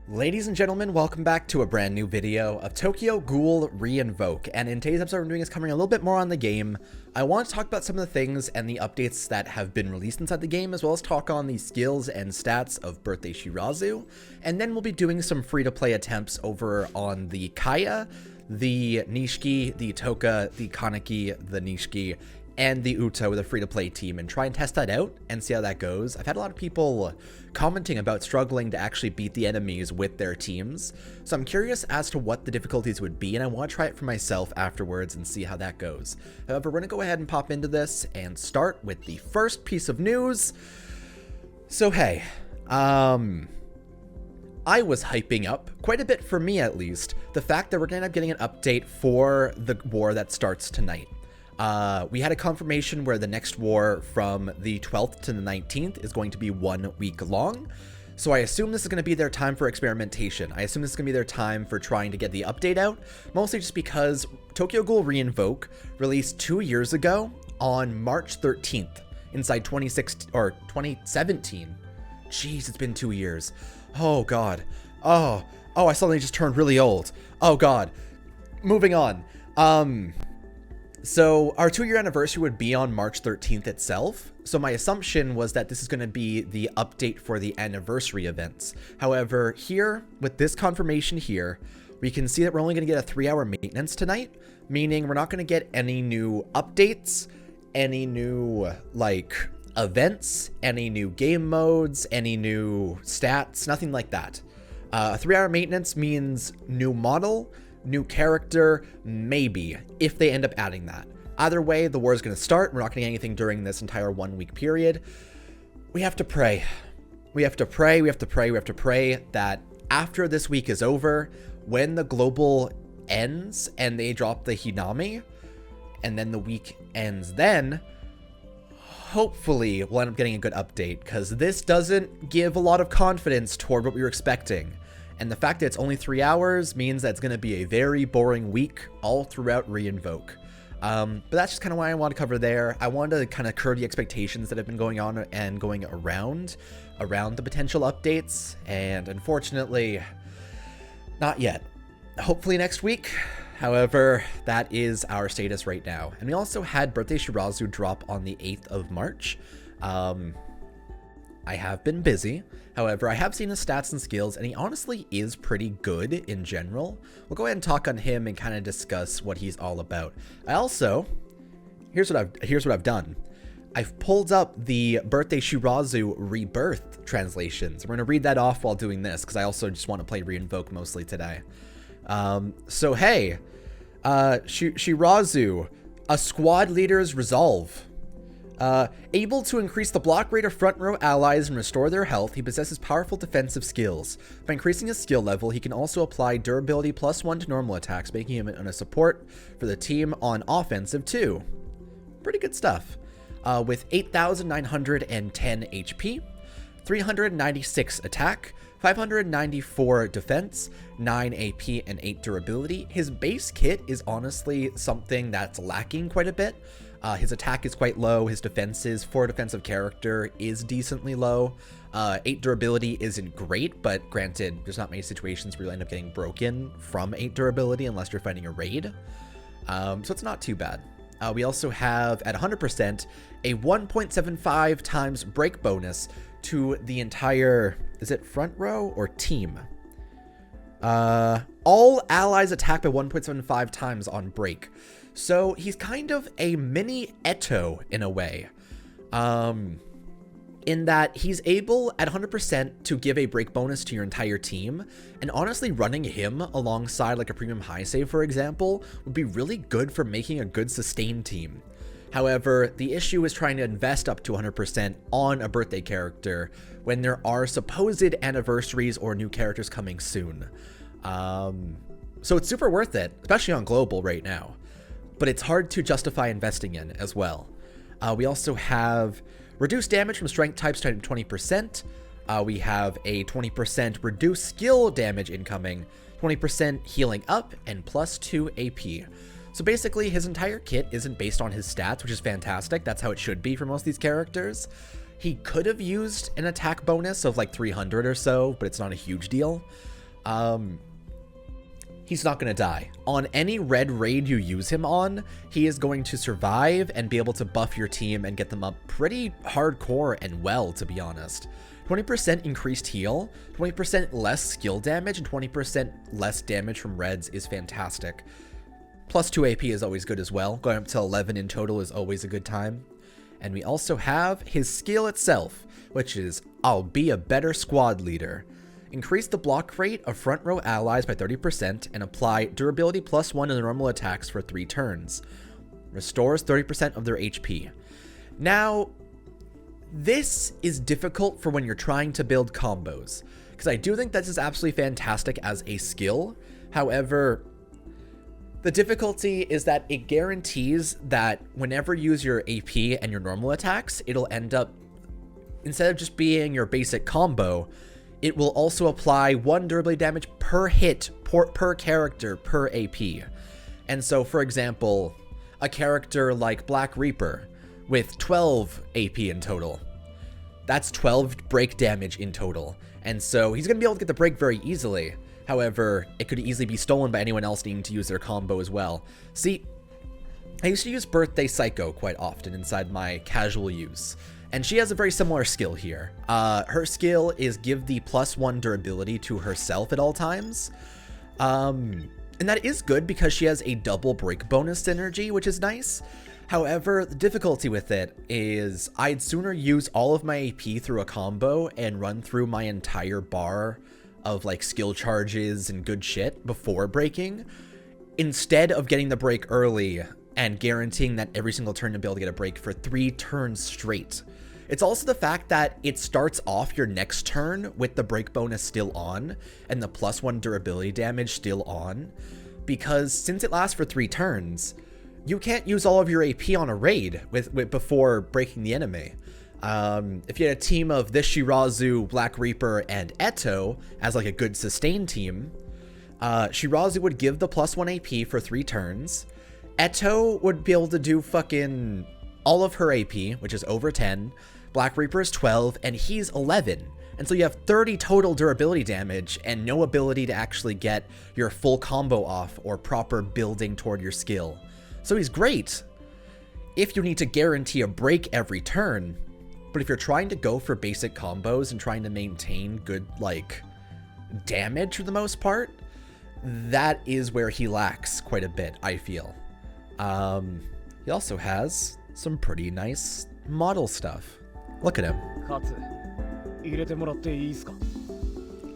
Ladies and gentlemen, welcome back to a brand new video of Tokyo Ghoul Invoke, and in today's episode we're doing is covering a little bit more on the game. I want to talk about some of the things and the updates that have been released inside the game, as well as talk on the skills and stats of Birthday Shirazu, and then we'll be doing some free-to-play attempts over on the Kaya, the Nishiki, the Toka, the Kaneki, the Nishiki, and the Uto with a free-to-play team, and try and test that out and see how that goes. I've had a lot of people commenting about struggling to actually beat the enemies with their teams, so I'm curious as to what the difficulties would be, and I want to try it for myself afterwards and see how that goes. However, we're going to go ahead and pop into this and start with the first piece of news. So hey, I was hyping up, quite a bit for me at least, the fact that we're going to end up getting an update for the war that starts tonight. We had a confirmation where the next war from the 12th to the 19th is going to be 1 week long. So I assume this is going to be their time for experimentation. I assume this is going to be their time for trying to get the update out, mostly just because Tokyo Ghoul Invoke released 2 years ago on March 13th inside 2017. Jeez, it's been 2 years. Oh God. Oh, I suddenly just turned really old. Oh God. Moving on. So our 2-year anniversary would be on March 13th itself. So my assumption was that this is going to be the update for the anniversary events. However, here with this confirmation here, we can see that we're only going to get a 3-hour maintenance tonight, meaning we're not going to get any new updates, any new events, any new game modes, any new stats, nothing like that. A 3-hour maintenance means new model, new character, maybe, if they end up adding that. Either way, the war is going to start. We're not going to get anything during this entire 1 week period. We have to pray. We have to pray that after this week is over, when the global ends and they drop the Hinami, and then the week ends then, hopefully we'll end up getting a good update, because this doesn't give a lot of confidence toward what we were expecting. And the fact that it's only 3 hours means that it's going to be a very boring week all throughout Invoke. But that's just kind of what I want to cover there. I wanted to kind of curb the expectations that have been going on and going around the potential updates. And unfortunately, not yet. Hopefully next week. However, that is our status right now. And we also had Birthday Shirazu drop on the 8th of March. I have been busy. However, I have seen his stats and skills, and he honestly is pretty good in general. We'll go ahead and talk on him and kind of discuss what he's all about. I also, here's what I've done. I've pulled up the Birthday Shirazu Rebirth translations. We're going to read that off while doing this, because I also just want to play Invoke mostly today. So hey, Shirazu, a squad leader's resolve. Able to increase the block rate of front row allies and restore their health, he possesses powerful defensive skills. By increasing his skill level, he can also apply durability +1 to normal attacks, making him a support for the team on offensive too. Pretty good stuff. With 8,910 HP, 396 attack, 594 defense, 9 AP, and 8 durability. His base kit is honestly something that's lacking quite a bit. His attack is quite low. His defenses for a defensive character is decently low. 8 durability isn't great, but granted, there's not many situations where you'll end up getting broken from 8 durability unless you're fighting a raid. So it's not too bad. We also have, at 100%, a 1.75 times break bonus to the entire, is it front row or team? All allies attack by 1.75 times on break. So he's kind of a mini Eto in a way, in that he's able at 100% to give a break bonus to your entire team, and honestly running him alongside like a premium high save, for example, would be really good for making a good sustained team. However, the issue is trying to invest up to 100% on a birthday character when there are supposed anniversaries or new characters coming soon. So it's super worth it, especially on global right now. But it's hard to justify investing in as well. We also have reduced damage from strength types to 20%. We have a 20% reduced skill damage incoming, 20% healing up, and +2 AP. So basically, his entire kit isn't based on his stats, which is fantastic. That's how it should be for most of these characters. He could have used an attack bonus of like 300 or so, but it's not a huge deal. he's not going to die. On any red raid you use him on, he is going to survive and be able to buff your team and get them up pretty hardcore and well, to be honest. 20% increased heal, 20% less skill damage, and 20% less damage from reds is fantastic. Plus 2 AP is always good as well. Going up to 11 in total is always a good time. And we also have his skill itself, which is, I'll be a better squad leader. Increase the block rate of front row allies by 30% and apply durability +1 in the normal attacks for 3 turns. Restores 30% of their HP. Now, this is difficult for when you're trying to build combos, because I do think this is absolutely fantastic as a skill. However, the difficulty is that it guarantees that whenever you use your AP and your normal attacks, it'll end up, instead of just being your basic combo, it will also apply 1 durability damage per hit, per character, per AP. And so, for example, a character like Black Reaper with 12 AP in total, that's 12 break damage in total. And so he's going to be able to get the break very easily. However, it could easily be stolen by anyone else needing to use their combo as well. See, I used to use Birthday Psycho quite often inside my casual use, and she has a very similar skill here. Her skill is give the +1 durability to herself at all times. And that is good because she has a double break bonus synergy, which is nice. However, the difficulty with it is I'd sooner use all of my AP through a combo and run through my entire bar of like skill charges and good shit before breaking, instead of getting the break early and guaranteeing that every single turn you'll be able to get a break for 3 turns straight. It's also the fact that it starts off your next turn with the break bonus still on and the +1 durability damage still on, because since it lasts for 3 turns, you can't use all of your AP on a raid before breaking the enemy. If you had a team of this Shirazu, Black Reaper, and Eto as like a good sustain team, Shirazu would give the +1 AP for 3 turns. Eto would be able to do fucking all of her AP, which is over 10. Black Reaper is 12, and he's 11. And so you have 30 total durability damage and no ability to actually get your full combo off or proper building toward your skill. So he's great if you need to guarantee a break every turn. But if you're trying to go for basic combos and trying to maintain good, like, damage for the most part, that is where he lacks quite a bit, I feel. He also has some pretty nice model stuff. Look at him.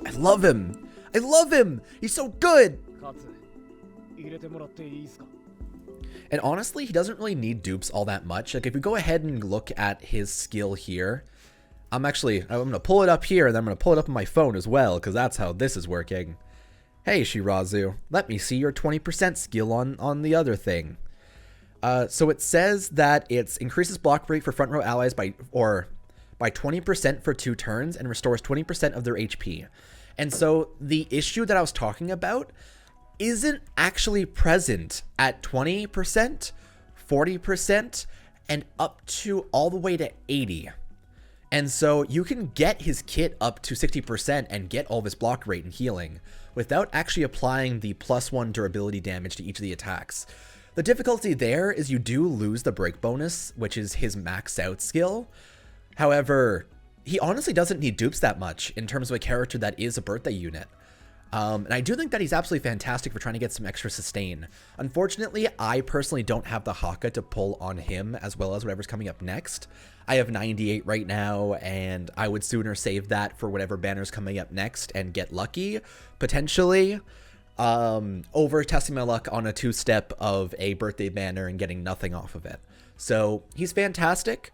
I love him. I love him. He's so good. And honestly, he doesn't really need dupes all that much. Like, if you go ahead and look at his skill here, I'm going to pull it up here, and then I'm going to pull it up on my phone as well, because that's how this is working. Hey, Shirazu, let me see your 20% skill on the other thing. So it says that it increases block rate for front row allies by 20% for 2 turns and restores 20% of their HP. And so the issue that I was talking about isn't actually present at 20%, 40%, and up to all the way to 80. And so you can get his kit up to 60% and get all of his block rate and healing without actually applying the +1 durability damage to each of the attacks. The difficulty there is you do lose the break bonus, which is his max out skill. However, he honestly doesn't need dupes that much in terms of a character that is a birthday unit. And I do think that he's absolutely fantastic for trying to get some extra sustain. Unfortunately, I personally don't have the Haka to pull on him as well as whatever's coming up next. I have 98 right now, and I would sooner save that for whatever banner's coming up next and get lucky, potentially, over testing my luck on a 2-step of a birthday banner and getting nothing off of it. So he's fantastic.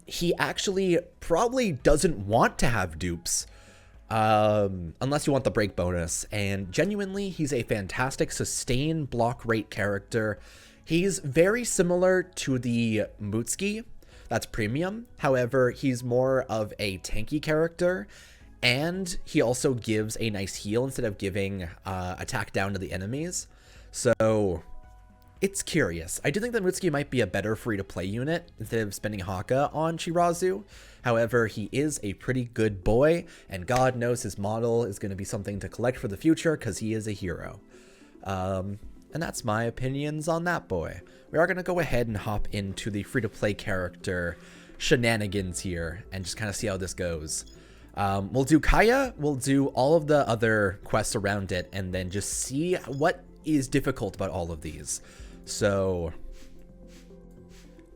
He actually probably doesn't want to have dupes, unless you want the break bonus, and genuinely he's a fantastic sustain block rate character. He's very similar to the Mutsuki, that's premium. However, he's more of a tanky character, and he also gives a nice heal instead of giving attack down to the enemies. So It's curious. I do think that Mutsuki might be a better free-to-play unit instead of spending Haka on Shirazu. However, he is a pretty good boy, and God knows his model is going to be something to collect for the future because he is a hero. And that's my opinions on that boy. We are going to go ahead and hop into the free-to-play character shenanigans here and just kind of see how this goes. We'll do Kaya, we'll do all of the other quests around it, and then just see what is difficult about all of these. So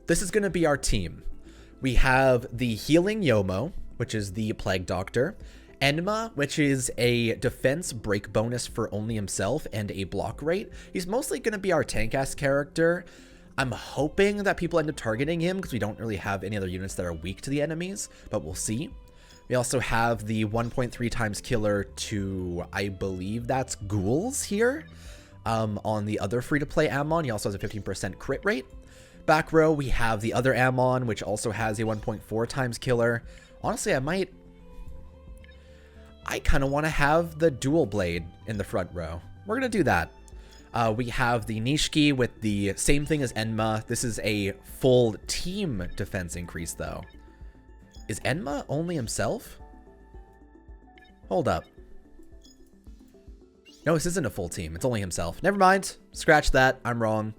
this is going to be our team. We have the Healing Yomo, which is the Plague Doctor, Enma, which is a defense break bonus for only himself and a block rate. He's mostly going to be our tank-ass character. I'm hoping that people end up targeting him because we don't really have any other units that are weak to the enemies, but we'll see. We also have the 1.3 times killer to, I believe that's Ghouls here. On the other free-to-play Ammon, he also has a 15% crit rate. Back row, we have the other Ammon, which also has a 1.4 times killer. Honestly, I kind of want to have the dual blade in the front row. We're going to do that. We have the Nishiki with the same thing as Enma. This is a full team defense increase, though. Is Enma only himself? Hold up. No, this isn't a full team. It's only himself. Never mind. Scratch that. I'm wrong.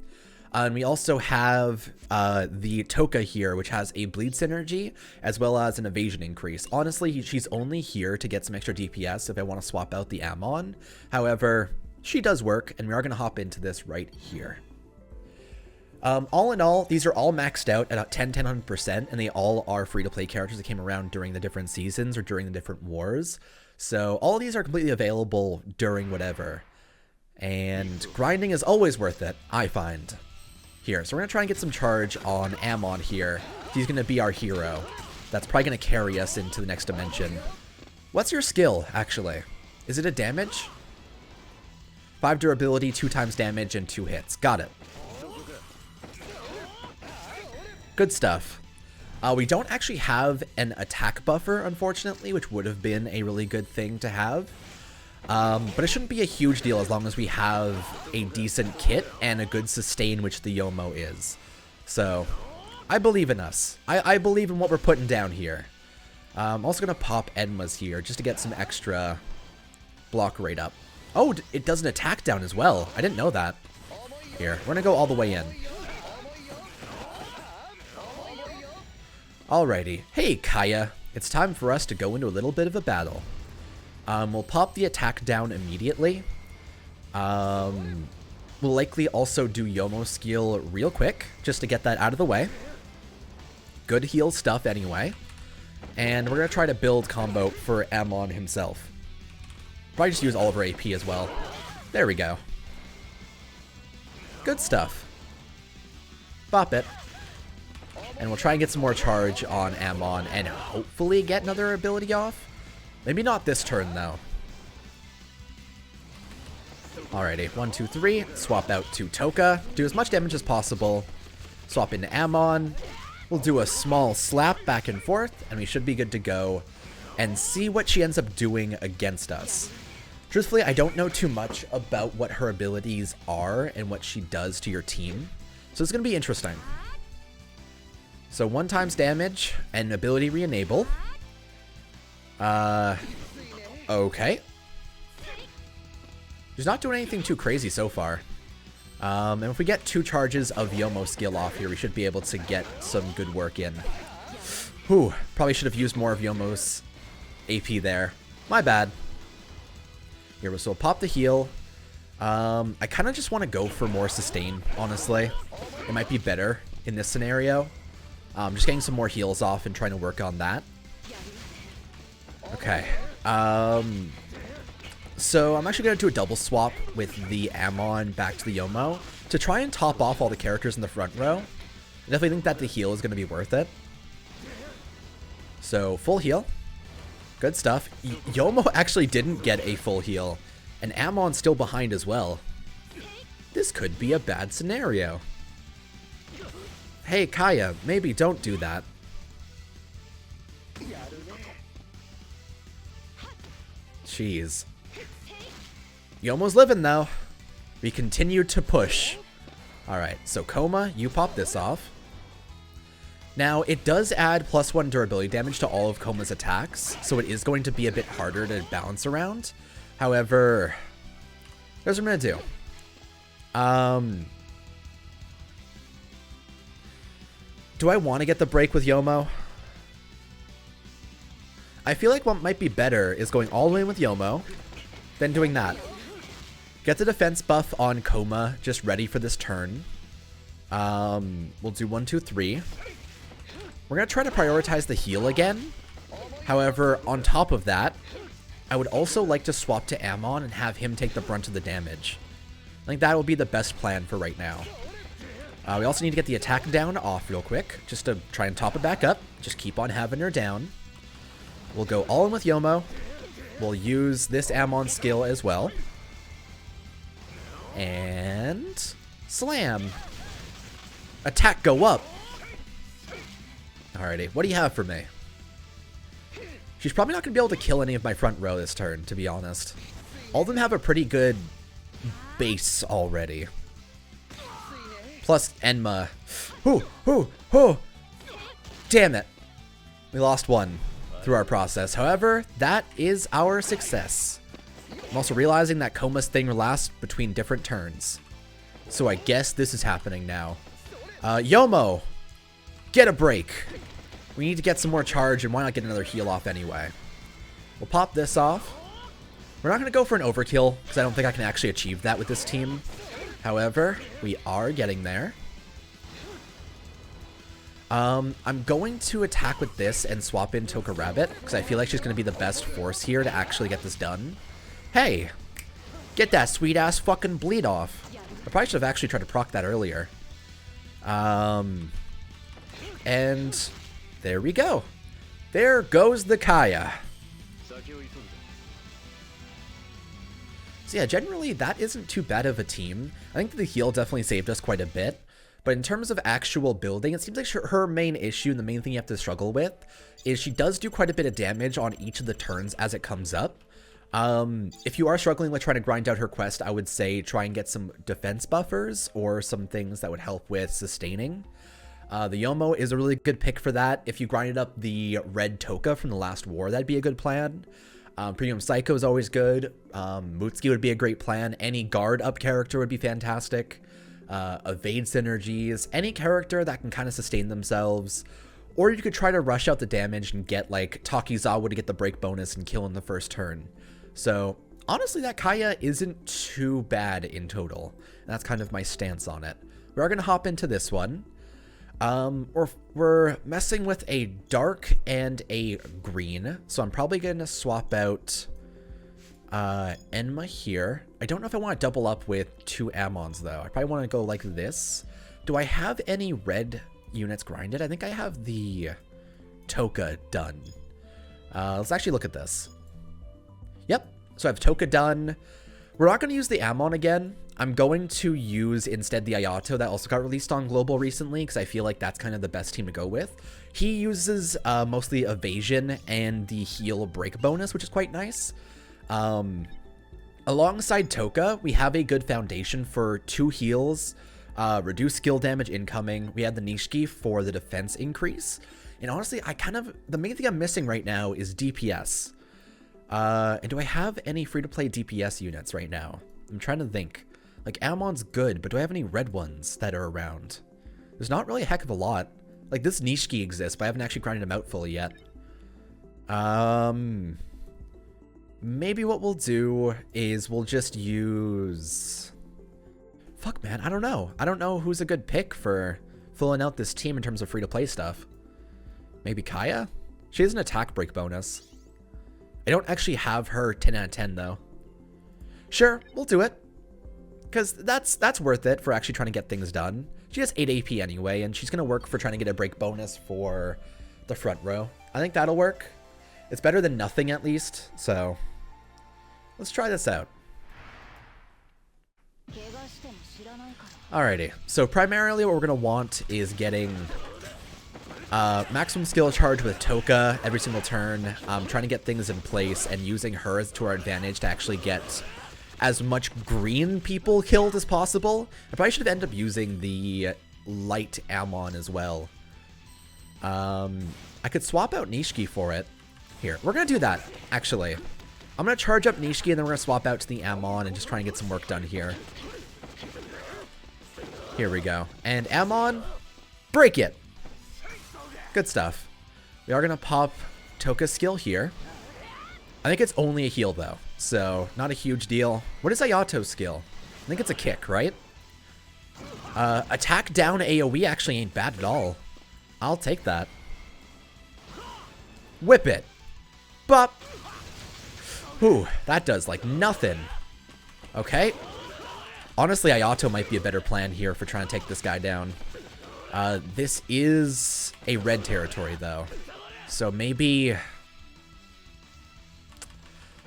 And we also have the Toka here, which has a bleed synergy as well as an evasion increase. Honestly, she's only here to get some extra DPS if I want to swap out the Ammon. However, she does work, and we are going to hop into this right here. All in all, these are all maxed out at 100%, and they all are free-to-play characters that came around during the different seasons or during the different wars. So all of these are completely available during whatever. And grinding is always worth it, I find. Here, so we're going to try and get some charge on Ammon here. He's going to be our hero. That's probably going to carry us into the next dimension. What's your skill, actually? Is it a damage? 5 durability, 2 times damage, and 2 hits. Got it. Good stuff. We don't actually have an attack buffer, unfortunately, which would have been a really good thing to have. But it shouldn't be a huge deal as long as we have a decent kit and a good sustain, which the Yomo is. So, I believe in us. I believe in what we're putting down here. I'm also going to pop Enma's here just to get some extra block rate up. Oh, it does an attack down as well. I didn't know that. Here, we're going to go all the way in. Alrighty. Hey, Kaya. It's time for us to go into a little bit of a battle. We'll pop the attack down immediately. We'll likely also do Yomo skill real quick, just to get that out of the way. Good heal stuff anyway. And we're going to try to build combo for Ammon himself. Probably just use all of our AP as well. There we go. Good stuff. Bop it. And we'll try and get some more charge on Ammon and hopefully get another ability off. Maybe not this turn, though. Alrighty, 1, 2, 3. Swap out to Toka. Do as much damage as possible. Swap into Ammon. We'll do a small slap back and forth, and we should be good to go. And see what she ends up doing against us. Truthfully, I don't know too much about what her abilities are and what she does to your team. So it's going to be interesting. So 1 times damage and ability re-enable. Okay. She's not doing anything too crazy so far. And if we get 2 charges of Yomo skill off here, we should be able to get some good work in. Whew, probably should have used more of Yomo's AP there. My bad. Here, so we'll pop the heal. I kind of just want to go for more sustain, honestly. It might be better in this scenario. Just getting some more heals off and trying to work on that. Okay. So I'm actually going to do a double swap with the Ammon back to the Yomo to try and top off all the characters in the front row. I definitely think that the heal is going to be worth it. So full heal. Good stuff. Yomo actually didn't get a full heal, and Ammon's still behind as well. This could be a bad scenario. Hey, Kaya, maybe don't do that. Jeez. Yomo's living, though. We continue to push. Alright, so Coma, you pop this off. Now, it does add +1 durability damage to all of Coma's attacks, so it is going to be a bit harder to balance around. However, here's what I'm going to do. Do I want to get the break with Yomo? I feel like what might be better is going all the way in with Yomo, then doing that. Get the defense buff on Coma, just ready for this turn. We'll do 1, 2, 3. We're going to try to prioritize the heal again. However, on top of that, I would also like to swap to Amon and have him take the brunt of the damage. I think that will be the best plan for right now. We also need to get the attack down off real quick, just to try and top it back up. Just keep on having her down. We'll go all in with Yomo. We'll use this Amon skill as well. And slam. Attack go up. Alrighty, what do you have for me? She's probably not going to be able to kill any of my front row this turn, to be honest. All of them have a pretty good base already. Plus Enma. Damn it. We lost one through our process. However, that is our success. I'm also realizing that Coma's thing lasts between different turns. So I guess this is happening now. Yomo, get a break. We need to get some more charge, and why not get another heal off anyway? We'll pop this off. We're not going to go for an overkill, because I don't think I can actually achieve that with this team. However, we are getting there. I'm going to attack with this and swap in Toka Rabbit, because I feel like she's going to be the best force here to actually get this done. Hey, get that sweet-ass fucking bleed off. I probably should have actually tried to proc that earlier. And there we go. There goes the Kaya. So yeah, generally that isn't too bad of a team. I think that the heal definitely saved us quite a bit. But in terms of actual building, it seems like her main issue and the main thing you have to struggle with is she does do quite a bit of damage on each of the turns as it comes up. If you are struggling with trying to grind out her quest, I would say try and get some defense buffers or some things that would help with sustaining. The Yomo is a really good pick for that. If you grinded up the red Toka from the last war, that'd be a good plan. Premium Psycho is always good. Mutsuki would be a great plan. Any guard up character would be fantastic. Evade synergies. Any character that can kind of sustain themselves. Or you could try to rush out the damage and get like Takizawa to get the break bonus and kill in the first turn. So honestly, that Kaya isn't too bad in total. And that's kind of my stance on it. We are going to hop into this one. We're messing with a dark and a green, so I'm probably going to swap out Enma here. I don't know if I want to double up with 2 Ammons, though. I probably want to go like this. Do I have any red units grinded? I think I have the Toka done. Let's actually look at this. Yep, so I have Toka done. We're not going to use the Ammon again. I'm going to use instead the Ayato that also got released on Global recently, because I feel like that's kind of the best team to go with. He uses mostly evasion and the heal break bonus, which is quite nice. Alongside Toka, we have a good foundation for 2 heals, reduce skill damage incoming. We have the Nishiki for the defense increase. And honestly, the main thing I'm missing right now is DPS. And do I have any free-to-play DPS units right now? I'm trying to think. Like, Ammon's good, but do I have any red ones that are around? There's not really a heck of a lot. Like, this Nishiki exists, but I haven't actually grinded him out fully yet. Maybe what we'll do is we'll just use... Fuck, man, I don't know. I don't know who's a good pick for filling out this team in terms of free-to-play stuff. Maybe Kaya? She has an attack break bonus. I don't actually have her 10 out of 10, though. Sure, we'll do it. Because that's worth it for actually trying to get things done. She has 8 AP anyway, and she's going to work for trying to get a break bonus for the front row. I think that'll work. It's better than nothing, at least. So, let's try this out. Alrighty. So, primarily what we're going to want is getting maximum skill charge with Toka every single turn. Trying to get things in place and using her to our advantage to actually get as much green people killed as possible. I probably should have ended up using the light Ammon as well. I could swap out Nishiki for it. Here, we're going to do that, actually. I'm going to charge up Nishiki, and then we're going to swap out to the Ammon and just try and get some work done here. Here we go. And Ammon, break it. Good stuff. We are going to pop Toka's skill here. I think it's only a heal, though, so not a huge deal. What is Ayato's skill? I think it's a kick, right? Attack down AoE actually ain't bad at all. I'll take that. Whip it. Bop. Ooh, that does, like, nothing. Okay. Honestly, Ayato might be a better plan here for trying to take this guy down. This is a red territory, though. So maybe...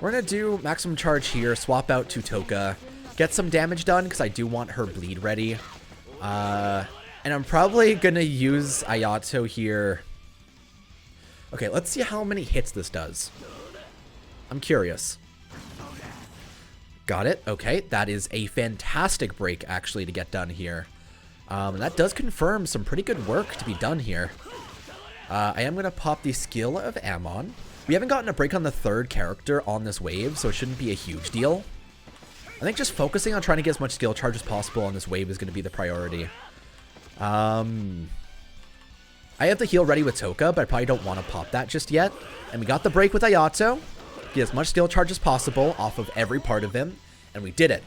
we're going to do maximum charge here, swap out to Toka, get some damage done, because I do want her bleed ready. And I'm probably going to use Ayato here. Okay, let's see how many hits this does. I'm curious. Got it. Okay, that is a fantastic break, actually, to get done here. That does confirm some pretty good work to be done here. I am going to pop the skill of Ammon. We haven't gotten a break on the third character on this wave, so it shouldn't be a huge deal. I think just focusing on trying to get as much skill charge as possible on this wave is going to be the priority. I have the heal ready with Toka, but I probably don't want to pop that just yet. And we got the break with Ayato. Get as much skill charge as possible off of every part of him, and we did it.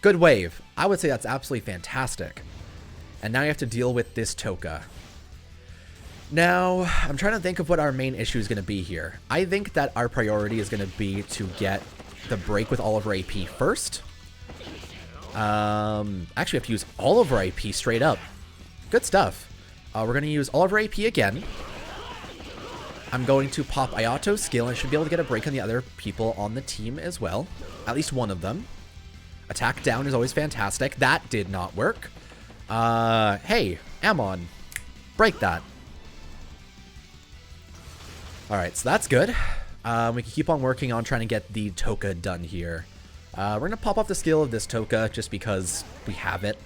Good wave. I would say that's absolutely fantastic. And now you have to deal with this Toka. Now, I'm trying to think of what our main issue is going to be here. I think that our priority is going to be to get the break with all of our AP first. Actually, we have to use all of our AP straight up. Good stuff. We're going to use all of our AP again. I'm going to pop Ayato's skill, and I should be able to get a break on the other people on the team as well. At least one of them. Attack down is always fantastic. That did not work. Hey, Ammon, break that. Alright, so that's good. We can keep on working on trying to get the Toka done here. We're going to pop off the skill of this Toka just because we have it.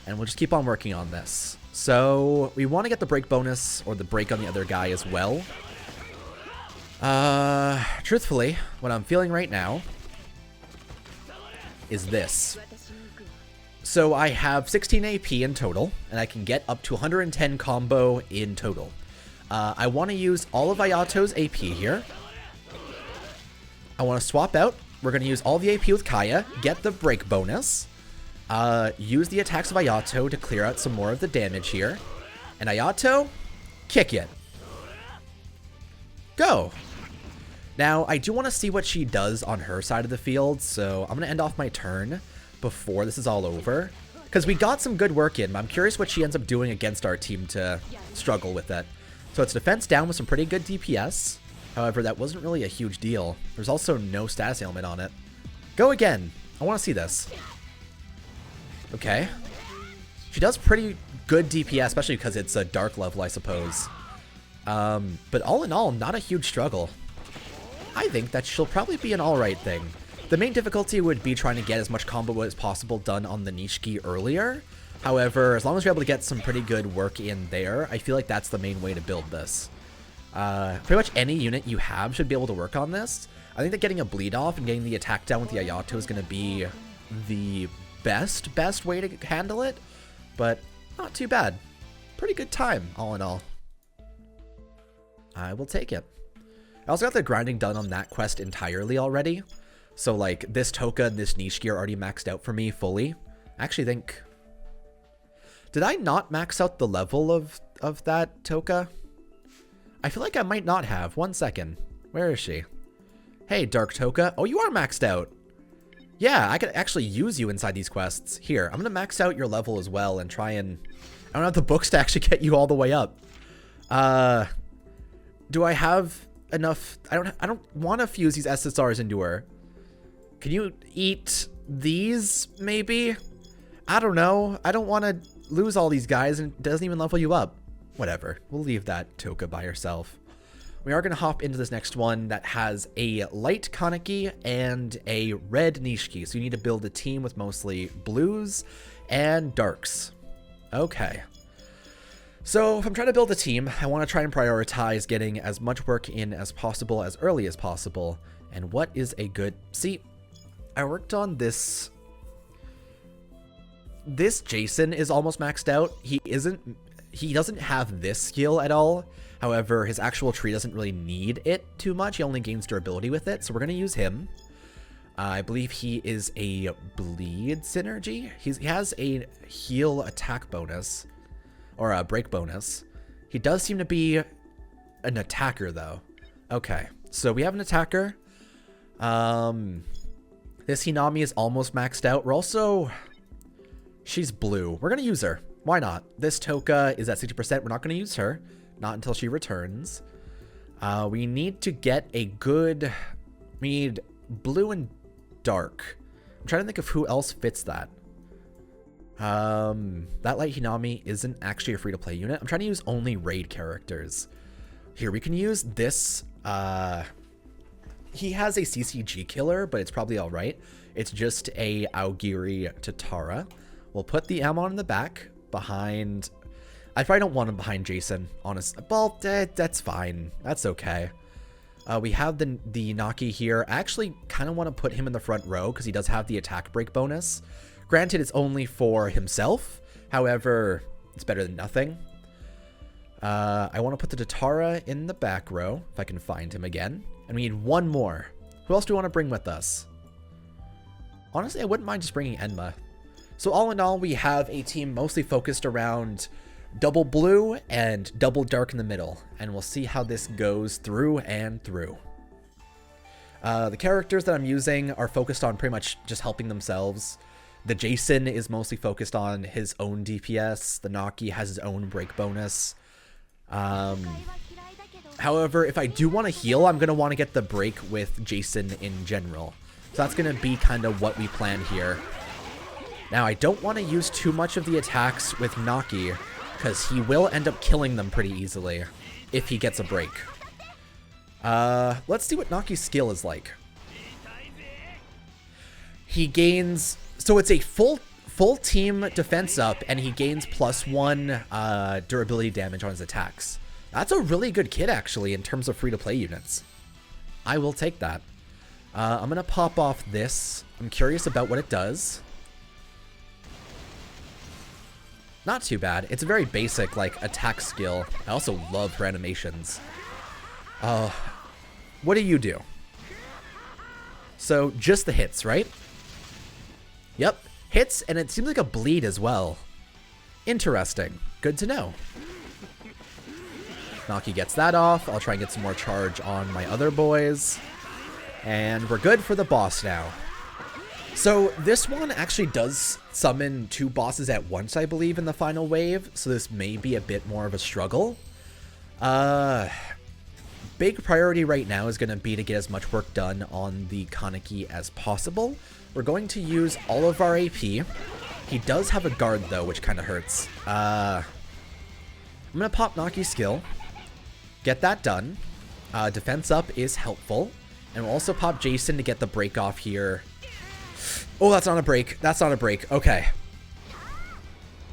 And we'll just keep on working on this. So, we want to get the break bonus, or the break on the other guy as well. Truthfully, what I'm feeling right now is this. So I have 16 AP in total, and I can get up to 110 combo in total. I want to use all of Ayato's AP here. I want to swap out. We're going to use all the AP with Kaya, get the break bonus, use the attacks of Ayato to clear out some more of the damage here. And Ayato, kick it. Go. Now, I do want to see what she does on her side of the field, so I'm going to end off my turn before this is all over. Because we got some good work in, but I'm curious what she ends up doing against our team to struggle with it. So it's defense down with some pretty good DPS. However, that wasn't really a huge deal. There's also no status ailment on it. Go again. I want to see this. Okay. She does pretty good DPS, especially because it's a dark level, I suppose. But all in all, not a huge struggle. I think that she'll probably be an alright thing. The main difficulty would be trying to get as much combo as possible done on the Nishiki earlier. However, as long as you're able to get some pretty good work in there, I feel like that's the main way to build this. Pretty much any unit you have should be able to work on this. I think that getting a bleed off and getting the attack down with the Ayato is going to be the best way to handle it, but not too bad. Pretty good time, all in all. I will take it. I also got the grinding done on that quest entirely already. So, like, this Toka and this Nishiki are already maxed out for me fully. I actually think... Did I not max out the level of that Toka? I feel like I might not have. 1 second. Where is she? Hey, Dark Toka. Oh, you are maxed out. Yeah, I could actually use you inside these quests. Here, I'm going to max out your level as well and try and... I don't have the books to actually get you all the way up. Do I have enough... I don't want to fuse these SSRs into her. Can you eat these, maybe? I don't know. I don't want to lose all these guys and it doesn't even level you up. Whatever. We'll leave that Toka by herself. we are going to hop into this next one that has a light Kaneki and a red Nishiki. So you need to build a team with mostly blues and darks. Okay. So if I'm trying to build a team, I want to try and prioritize getting as much work in as possible as early as possible. And what is a good... See, I worked on this... This Jason is almost maxed out. He doesn't have this skill at all. However, his actual tree doesn't really need it too much. He only gains durability with it. So we're going to use him. I believe he is a bleed synergy. He has a heal attack bonus. Or a break bonus. He does seem to be an attacker, though. Okay, so we have an attacker. This Hinami is almost maxed out. We're also... She's blue. We're going to use her. Why not? This Toka is at 60%. We're not going to use her. Not until she returns. We need to get a good... We need blue and dark. I'm trying to think of who else fits that. That light Hinami isn't actually a free-to-play unit. I'm trying to use only raid characters. Here, we can use this. He has a CCG killer, but it's probably all right. It's just a Aogiri Tatara. We'll put the ammo in the back behind... I probably don't want him behind Jason, honestly. Well, that's fine. That's okay. We have the Naki here. I actually kind of want to put him in the front row because he does have the attack break bonus. Granted, it's only for himself. However, it's better than nothing. I want to put the Tatara in the back row, if I can find him again. And we need one more. Who else do we want to bring with us? Honestly, I wouldn't mind just bringing Enma. So all in all, we have a team mostly focused around double blue and double dark in the middle. And we'll see how this goes through and through. The characters that I'm using are focused on pretty much just helping themselves. The Jason is mostly focused on his own DPS. The Naki has his own break bonus. However, if I do want to heal, I'm going to want to get the break with Jason in general. So that's going to be kind of what we plan here. Now, I don't want to use too much of the attacks with Naki, because he will end up killing them pretty easily if he gets a break. Let's see what Naki's skill is like. He gains... So it's a full team defense up, and he gains +1 durability damage on his attacks. That's a really good kit, actually, in terms of free-to-play units. I will take that. I'm going to pop off this. I'm curious about what it does. Not too bad. It's a very basic, like, attack skill. I also love her animations. What do you do? So, just the hits, right? Yep, hits, and it seems like a bleed as well. Interesting. Good to know. Naki gets that off. I'll try and get some more charge on my other boys. And we're good for the boss now. So this one actually does summon 2 bosses at once, I believe, in the final wave. So this may be a bit more of a struggle. Big priority right now is going to be to get as much work done on the Kaneki as possible. We're going to use all of our AP. He does have a guard, though, which kind of hurts. I'm going to pop Naki's skill. Get that done. Defense up is helpful. And we'll also pop Jason to get the break off here. Oh, that's not a break. That's not a break. Okay.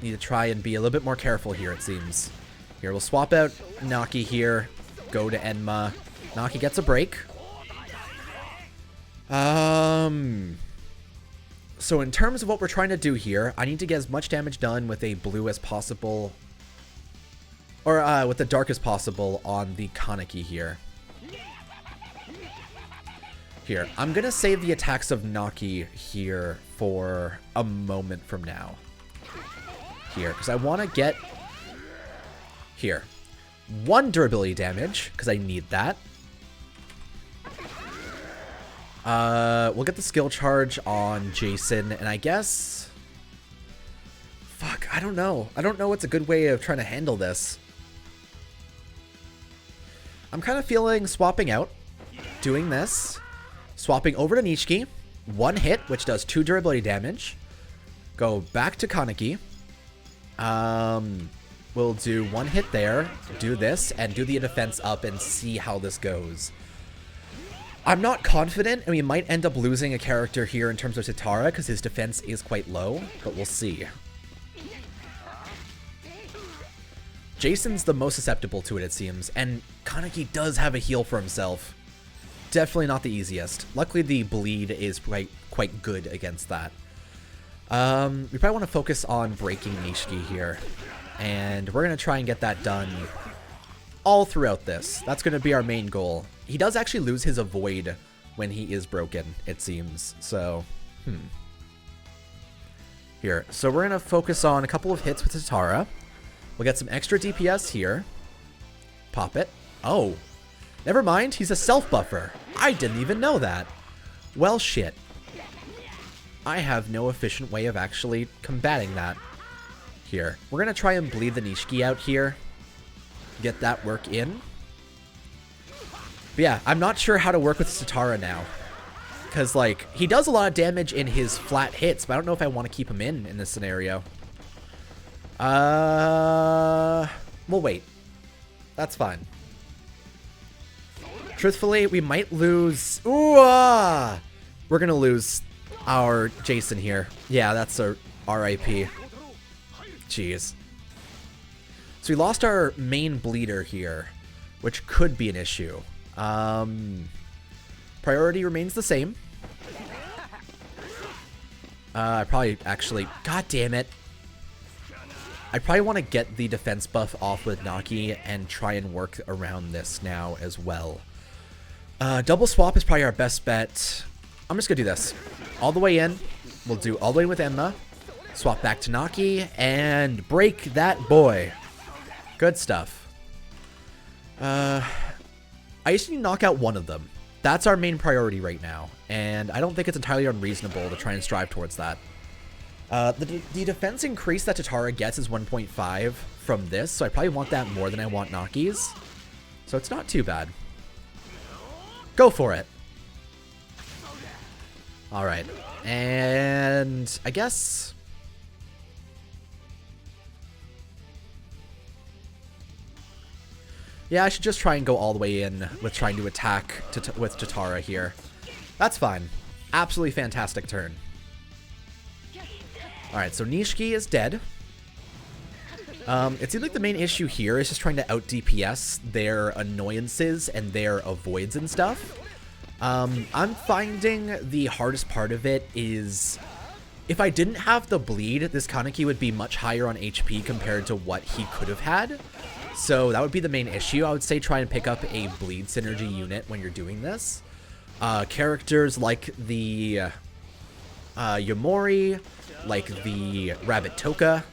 Need to try and be a little bit more careful here, it seems. Here, we'll swap out Naki here. Go to Enma. Naki gets a break. So in terms of what we're trying to do here, I need to get as much damage done with a blue as possible. Or with the dark as possible on the Kaneki here. Here, I'm going to save the attacks of Naki here for a moment from now. Here, because I want to get... Here. 1 durability damage, because I need that. We'll get the skill charge on Jason, and I guess... Fuck, I don't know. I don't know what's a good way of trying to handle this. I'm kind of feeling swapping out, doing this, swapping over to Nishiki, 1 hit, which does 2 durability damage, go back to Kaneki, We'll do one hit there, do this, and do the defense up and see how this goes. I'm not confident, and we might end up losing a character here in terms of Tatara because his defense is quite low, but we'll see. Jason's the most susceptible to it, it seems, and Kaneki does have a heal for himself. Definitely not the easiest. Luckily, the bleed is quite good against that. We probably want to focus on breaking Nishiki here, and we're going to try and get that done all throughout this. That's going to be our main goal. He does actually lose his avoid when he is broken, it seems, so, Here, so we're going to focus on a couple of hits with Tatara. We'll get some extra DPS here. Pop it. Oh, never mind. He's a self-buffer. I didn't even know that. Well, shit. I have no efficient way of actually combating that. Here. We're going to try and bleed the Nishiki out here. Get that work in. But yeah, I'm not sure how to work with Tatara now. Because, like, he does a lot of damage in his flat hits, but I don't know if I want to keep him in this scenario. We'll wait. That's fine. Truthfully, we might lose... Ooh, we're gonna lose our Jason here. Yeah, that's a RIP. Jeez. So we lost our main bleeder here, which could be an issue. Priority remains the same. I probably actually... God damn it. I probably want to get the defense buff off with Naki and try and work around this now as well. Double swap is probably our best bet. I'm just going to do this. All the way in. We'll do all the way with Emma. Swap back to Naki and break that boy. Good stuff. I just need to knock out one of them. That's our main priority right now. And I don't think it's entirely unreasonable to try and strive towards that. The defense increase that Tatara gets is 1.5 from this, so I probably want that more than I want Naki's. So it's not too bad. Go for it. Alright. And I guess... Yeah, I should just try and go all the way in with trying to attack with Tatara here. That's fine. Absolutely fantastic turn. Alright, so Nishiki is dead. It seems like the main issue here is just trying to out-DPS their annoyances and their avoids and stuff. I'm finding the hardest part of it is... If I didn't have the bleed, this Kaneki would be much higher on HP compared to what he could have had. So that would be the main issue. I would say try and pick up a bleed synergy unit when you're doing this. Characters like the Yomori, like the Rabbit Toka,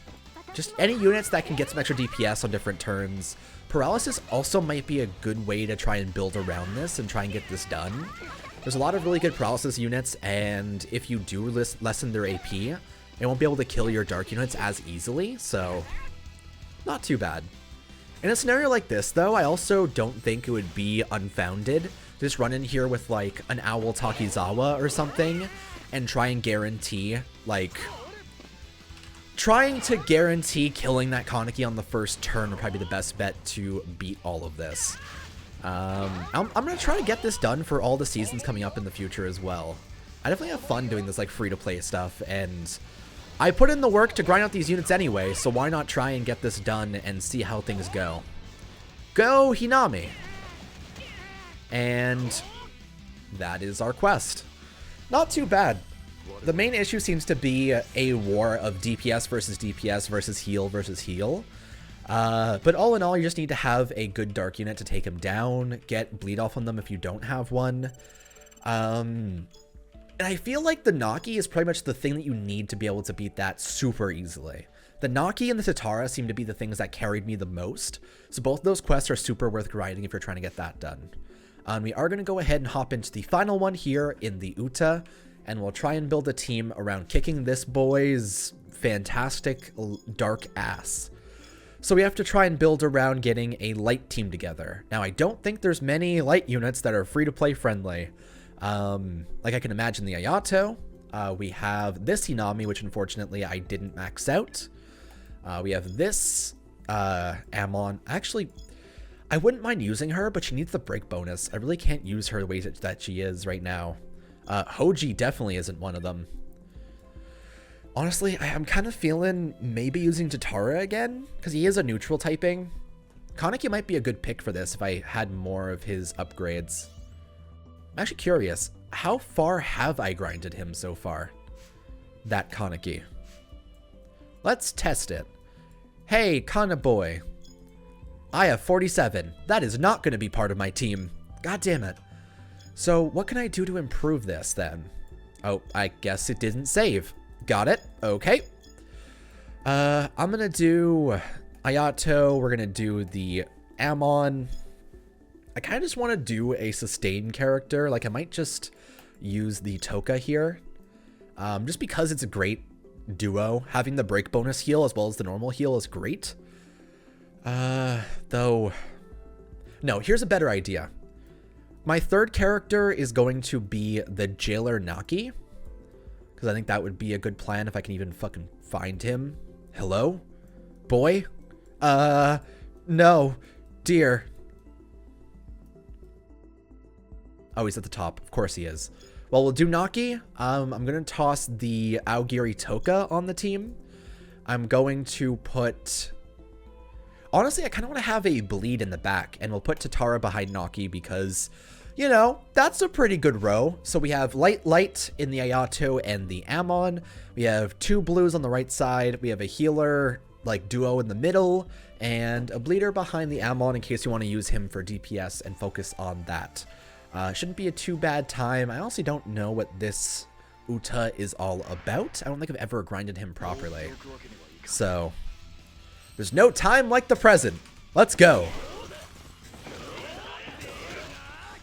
just any units that can get some extra DPS on different turns. Paralysis also might be a good way to try and build around this and try and get this done. There's a lot of really good paralysis units, and if you do lessen their AP, it won't be able to kill your dark units as easily, so not too bad. In a scenario like this, though, I also don't think it would be unfounded to just run in here with, like, an Owl Takizawa or something and try and guarantee, like... Trying to guarantee killing that Kaneki on the first turn would probably be the best bet to beat all of this. I'm going to try to get this done for all the seasons coming up in the future as well. I definitely have fun doing this, like, free-to-play stuff, and I put in the work to grind out these units anyway, so why not try and get this done and see how things go. Go, Hinami! And that is our quest. Not too bad. The main issue seems to be a war of DPS versus DPS versus heal versus heal. But all in all, you just need to have a good dark unit to take him down, get bleed off on them if you don't have one. And I feel like the Naki is pretty much the thing that you need to be able to beat that super easily. The Naki and the Tatara seem to be the things that carried me the most, so both of those quests are super worth grinding if you're trying to get that done. We are going to go ahead and hop into the final one here in the Uta, and we'll try and build a team around kicking this boy's fantastic dark ass. So we have to try and build around getting a light team together. Now, I don't think there's many light units that are free-to-play friendly. Like I can imagine the Ayato. We have this Hinami, which unfortunately I didn't max out. We have this Amon. Actually, I wouldn't mind using her, but she needs the break bonus. I really can't use her the way that she is right now. Hoji definitely isn't one of them. Honestly, I'm kind of feeling maybe using Tatara again, because he is a neutral typing. Kaneki might be a good pick for this if I had more of his upgrades. I'm actually curious, how far have I grinded him so far? That Kaneki. Let's test it. Hey, Kana boy. I have 47. That is not going to be part of my team. God damn it. So what can I do to improve this then? Oh, I guess it didn't save. Got it. Okay. I'm going to do Ayato. We're going to do the Amon. I kind of just want to do a sustain character. Like, I might just use the Toka here. Just because it's a great duo. Having the break bonus heal as well as the normal heal is great. Though... No, here's a better idea. My third character is going to be the Jailer Naki. Because I think that would be a good plan if I can even fucking find him. Hello? Boy? No. Dear. Oh, he's at the top. Of course he is. Well, we'll do Naki. I'm going to toss the Aogiri Toka on the team. I'm going to put... Honestly, I kind of want to have a bleed in the back, and we'll put Tatara behind Naki because, you know, that's a pretty good row. So we have Light in the Ayato and the Amon. We have 2 blues on the right side. We have a healer, like, duo in the middle, and a bleeder behind the Amon in case you want to use him for DPS and focus on that. Shouldn't be a too bad time. I honestly don't know what this Uta is all about. I don't think I've ever grinded him properly. So, there's no time like the present. Let's go.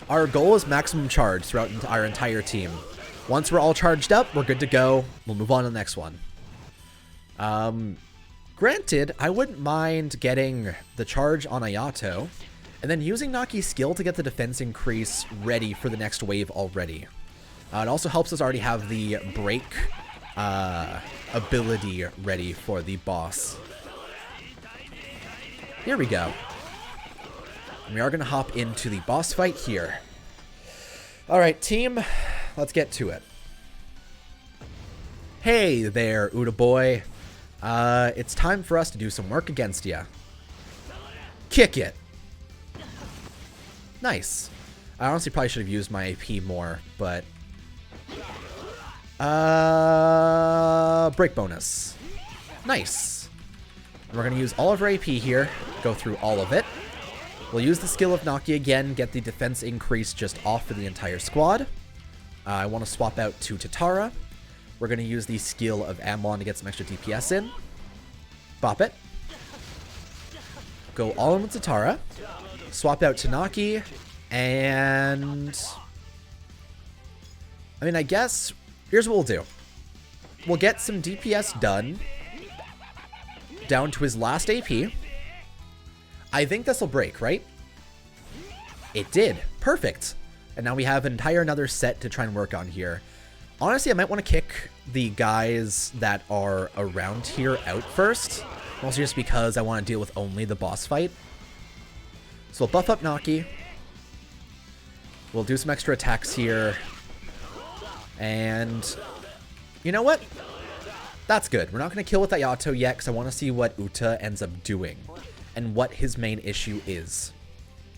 Our goal is maximum charge throughout our entire team. Once we're all charged up, we're good to go. We'll move on to the next one. Granted, I wouldn't mind getting the charge on Ayato, and then using Naki's skill to get the defense increase ready for the next wave already. It also helps us already have the break ability ready for the boss. Here we go. And we are going to hop into the boss fight here. Alright, team. Let's get to it. Hey there, Uta boy. It's time for us to do some work against you. Kick it. Nice. I honestly probably should have used my AP more, but... break bonus. Nice. And we're going to use all of our AP here. Go through all of it. We'll use the skill of Naki again, get the defense increase just off for the entire squad. I want to swap out to Tatara. We're going to use the skill of Amon to get some extra DPS in. Bop it. Go all in with Tatara. Swap out to Naki. And... I mean, I guess... Here's what we'll do. We'll get some DPS done. Down to his last AP. I think this will break, right? It did. Perfect. And now we have an entire another set to try and work on here. Honestly, I might want to kick the guys that are around here out first. Mostly just because I want to deal with only the boss fight. So we'll buff up Naki. We'll do some extra attacks here. And you know what? That's good. We're not going to kill with Ayato yet because I want to see what Uta ends up doing and what his main issue is.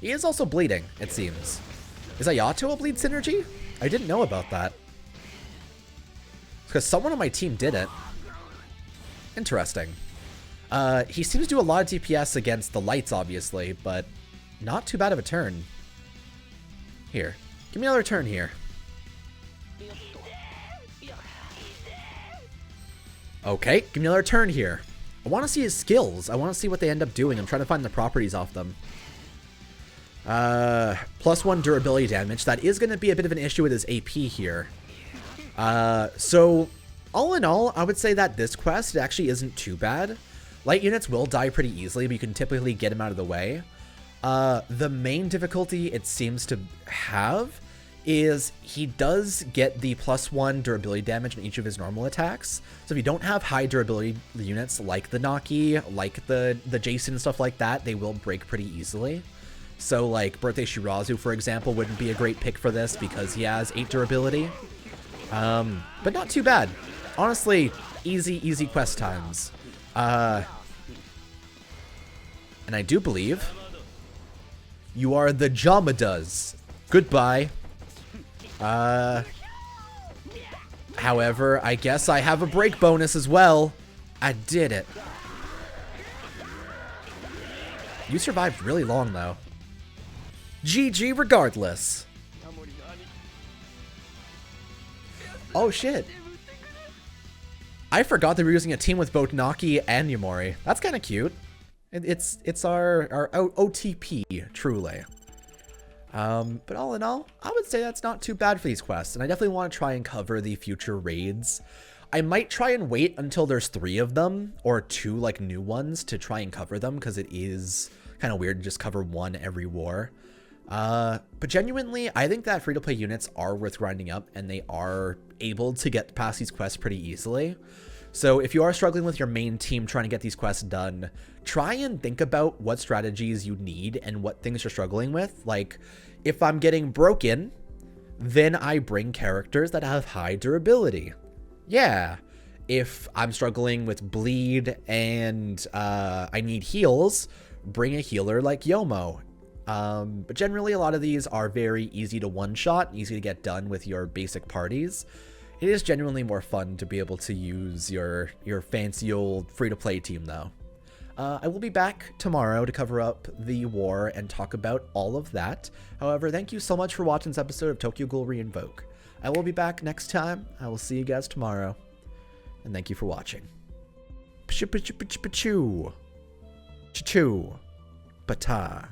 He is also bleeding, it seems. Is Ayato a bleed synergy? I didn't know about that. Because someone on my team did it. Interesting. He seems to do a lot of DPS against the lights, obviously, but not too bad of a turn. Here. Give me another turn here. Okay, give me another turn here. I want to see his skills. I want to see what they end up doing. I'm trying to find the properties off them. +1 durability damage. That is going to be a bit of an issue with his AP here. So, all in all, I would say that this quest actually isn't too bad. Light units will die pretty easily, but you can typically get them out of the way. The main difficulty it seems to have is he does get the +1 durability damage in each of his normal attacks. So if you don't have high durability units like the Naki, like the Jason and stuff like that, they will break pretty easily. So like Birthday Shirazu, for example, wouldn't be a great pick for this because he has 8 durability. But not too bad. Honestly, easy quest times. And I do believe you are the Jamadas. Goodbye. However, I guess I have a break bonus as well. I did it. You survived really long, though. GG regardless. Oh, shit. I forgot they were using a team with both Naki and Yamori. That's kind of cute. It's our OTP, truly. But all in all, I would say that's not too bad for these quests, and I definitely want to try and cover the future raids. I might try and wait until there's 3 of them, or 2 like new ones, to try and cover them, because it is kind of weird to just cover 1 every war. But genuinely, I think that free-to-play units are worth grinding up, and they are able to get past these quests pretty easily. So if you are struggling with your main team trying to get these quests done, try and think about what strategies you need and what things you're struggling with. Like, if I'm getting broken, then I bring characters that have high durability. Yeah. If I'm struggling with bleed and I need heals, bring a healer like Yomo. But generally, a lot of these are very easy to one-shot, easy to get done with your basic parties. It is genuinely more fun to be able to use your fancy old free-to-play team, though. I will be back tomorrow to cover up the war and talk about all of that. However, thank you so much for watching this episode of Tokyo Ghoul Invoke. I will be back next time. I will see you guys tomorrow. And thank you for watching. Choo. Bata.